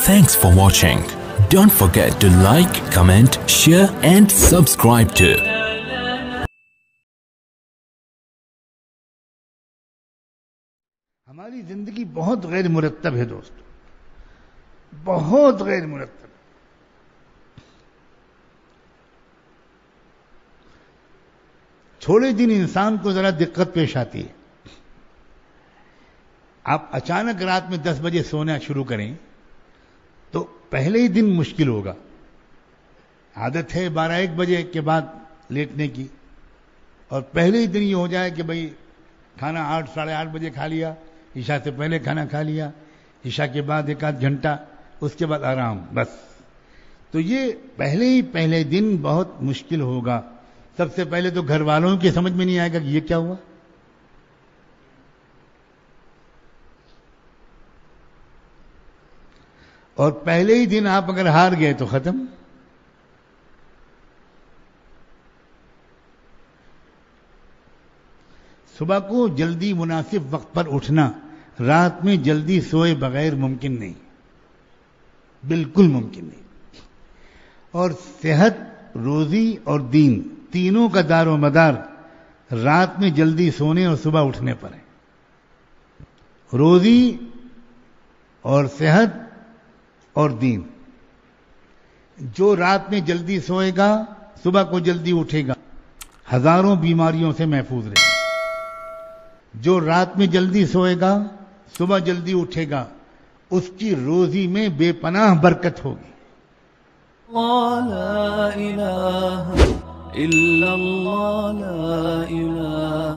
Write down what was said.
Thanks for watching. Don't forget to like, comment, share and subscribe to ہماری زندگی بہت غیر مرتب ہے دوستو، بہت غیر مرتب. تھوڑے دن انسان کو ذرا دقت پیش آتی ہے. آپ اچانک رات میں 10 بجے سونا شروع کریں تو پہلے ہی دن مشکل ہوگا. عادت ہے 12-1 بجے کے بعد لیٹنے کی، اور پہلے ہی دن یہ ہو جائے کہ بھئی کھانا 8 ساڑھے 8 بجے کھا لیا، عشاء سے پہلے کھانا کھا لیا، عشاء کے بعد 1-8 گھنٹہ، اس کے بعد آرام، بس. تو یہ پہلے دن بہت مشکل ہوگا. سب سے پہلے تو گھر والوں کی سمجھ میں نہیں آئے گا کہ یہ کیا ہوا. اور پہلے ہی دن آپ اگر ہار گئے تو ختم. صبح کو جلدی مناسب وقت پر اٹھنا رات میں جلدی سوئے بغیر ممکن نہیں، بالکل ممکن نہیں. اور صحت، روزی اور دین تینوں کا دار و مدار رات میں جلدی سونے اور صبح اٹھنے پر ہے. روزی اور صحت اور دین. جو رات میں جلدی سوئے گا صبح کو جلدی اٹھے گا، ہزاروں بیماریوں سے محفوظ رہے گا. جو رات میں جلدی سوئے گا صبح جلدی اٹھے گا، اس کی روزی میں بے پناہ برکت ہوگی. لا إله إلا الله، لا إله